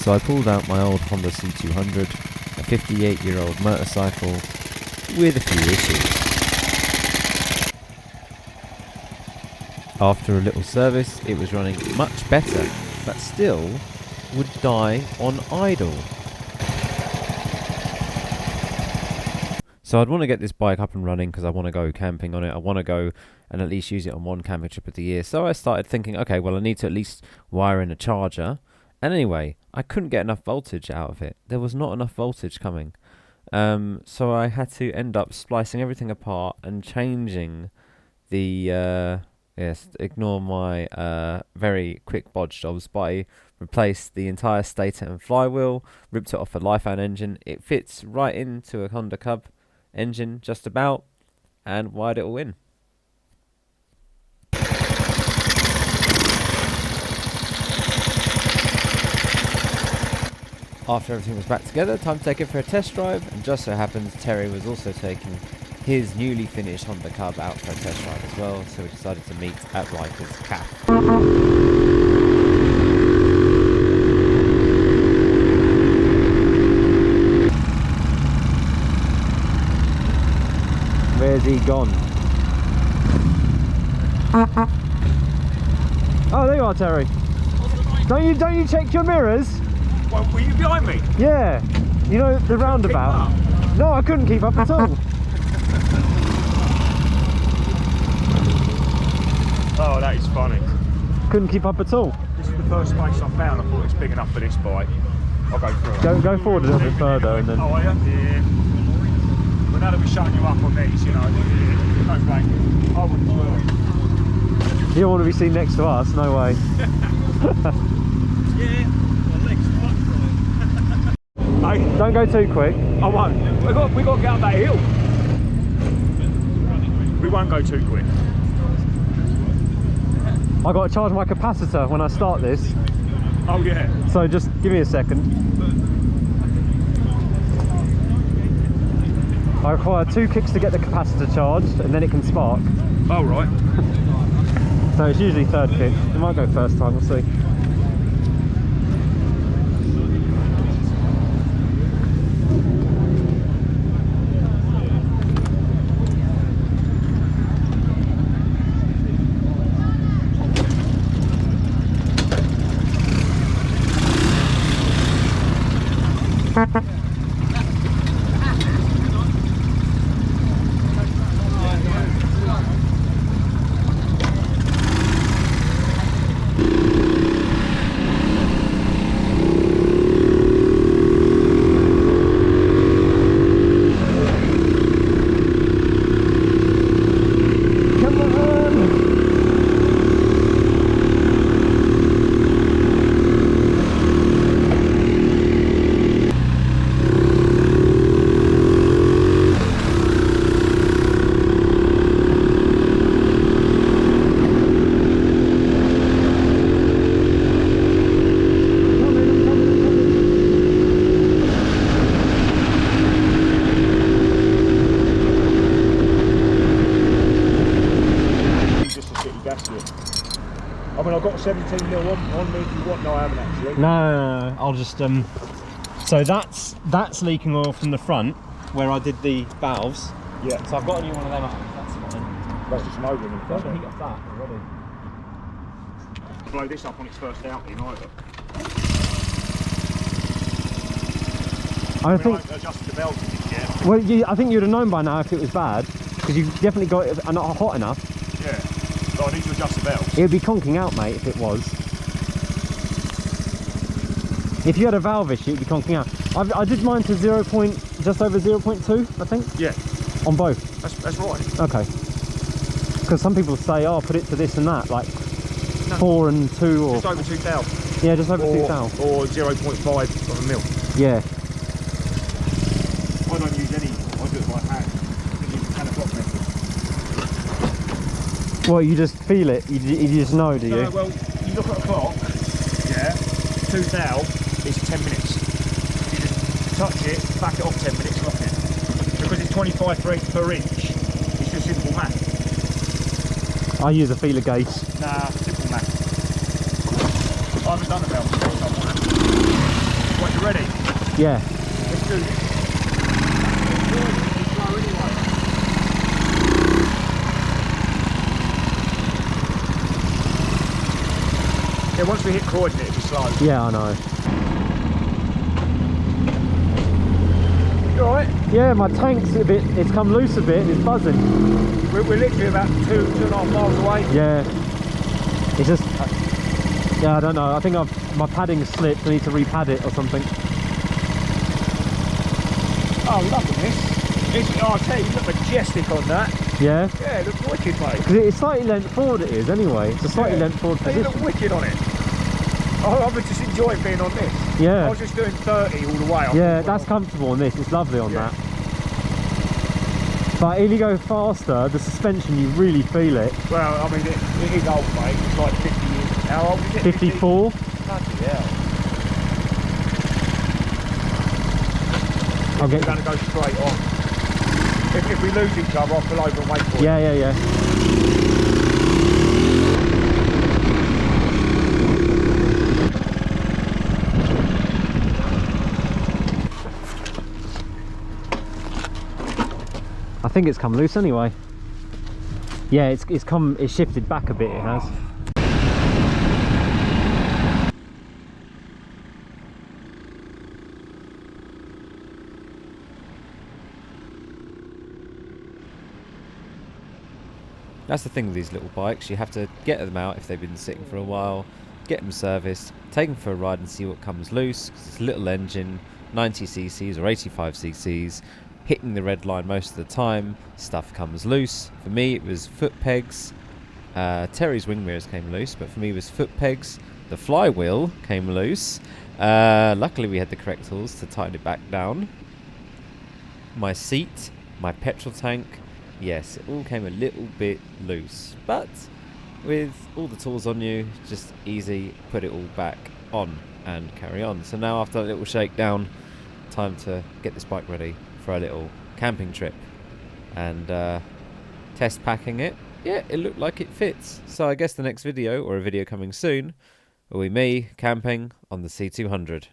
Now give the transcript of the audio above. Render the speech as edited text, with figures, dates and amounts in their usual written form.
So I pulled out my old Honda C200, a 58-year-old motorcycle with a few issues. After a little service, it was running much better, but still would die on idle. So I'd want to get this bike up and running because I want to go camping on it. I want to go and at least use it on one camping trip of the year. So I started thinking, okay, well I need to at least wire in a charger. And anyway, I couldn't get enough voltage out of it. There was not enough voltage coming. So I had to end up splicing everything apart and changing the... yes, ignore my very quick bodge jobs, but I replaced the entire stator and flywheel, ripped it off a Lifan engine. It fits right into a Honda Cub engine, just about, and wired it all in. After everything was back together, time to take it for a test drive, and just so happens Terry was also taking his newly finished Honda Cub out for a test drive as well, so we decided to meet at Riker's Cafe. Where's he gone? Oh, there you are, Terry. Don't you check your mirrors? Well, were you behind me? Yeah. You know the roundabout? No, I couldn't keep up at all. Oh, that is funny. Couldn't keep up at all. This is the first space I found. I thought it's big enough for this bike. I'll go through it. Go forward a little bit further and then... Oh, are you? Yeah. But now that we're shutting you up on these, you know, no blame. I wouldn't as well. You don't want to be seen next to us, no way. Yeah, my legs fucked from it. Hey, Don't go too quick. I won't. We got to get up that hill. We won't go too quick. I got to charge my capacitor when I start this. Oh yeah. So just give me a second. I require 2 kicks to get the capacitor charged and then it can spark. Oh right. So it's usually 3rd kick. It might go first time, we'll see. I mean, I've got 17 mil on me if you want. No, I haven't actually. No. I'll just so that's leaking oil from the front where I did the valves. Yeah. So I've got a new one of them up. That's fine. That's just an over in the front. He got that already. Blow this up on its first outing either. I think. I adjusted the valves if you get. Well, I think you'd have known by now if it was bad, because you definitely got it not hot enough. Yeah. So I need to adjust the valves. It would be conking out, mate, if it was. If you had a valve issue, it would be conking out. I did mine to just over 0.2, I think. Yeah. On both. That's right. Okay. Because some people say, oh, put it to this and that, like 4 and 2 or... Just over 2 thou. Yeah, just over 2 thou. Or 0.5 of a mil. Yeah. I don't use any, I do it by hand. I use the 10 o'clock method. Well, you just feel it, you just know, do you? No, well, you look at a clock, yeah, 2 thou is 10 minutes. You just touch it, back it off 10 minutes, lock it. Because it's 25 threads per inch, it's just simple math. I use a feeler gauge. Nah, simple math. I haven't done the valve before, so ready? Yeah. Let's do this. It's slow anyway. Yeah, once we hit Croydon, it'll be slow. Yeah, I know. You alright? Yeah, my tank's a bit, it's come loose a bit, it's buzzing. We're literally about 2.5 miles away. Yeah. It's just, yeah, I don't know. I think my padding's slipped. I need to repad it or something. Oh, loving this. I'll tell you, you look majestic on that. Yeah? Yeah, it looks wicked, mate. Because it's slightly length forward it is anyway. It's a slightly length forward Hey, you position. look wicked on it. I'm just enjoying being on this. Yeah. I was just doing 30 all the way. Yeah, that's comfortable on this. It's lovely on that. But if you go faster, the suspension, you really feel it. Well, I mean, it is old, mate. It's like 50 years. How old is it? 54. Bloody hell. I'll We're get. going to go straight on. If we lose each other, I'll pull over and wait for you. Yeah, yeah, yeah. I think it's come loose anyway. Yeah, it's shifted back a bit, it has. That's the thing with these little bikes, you have to get them out if they've been sitting for a while, get them serviced, take them for a ride and see what comes loose, because it's a little engine, 90ccs or 85ccs, hitting the red line most of the time, stuff comes loose. For me it was foot pegs, Terry's wing mirrors came loose, but for me it was foot pegs, the flywheel came loose, luckily we had the correct tools to tighten it back down, my seat, my petrol tank, yes, it all came a little bit loose, but with all the tools on you, just easy, put it all back on and carry on. So now after a little shakedown, time to get this bike ready for a little camping trip and test packing it. Yeah, it looked like it fits. So I guess the next video, or a video coming soon, will be me camping on the C200.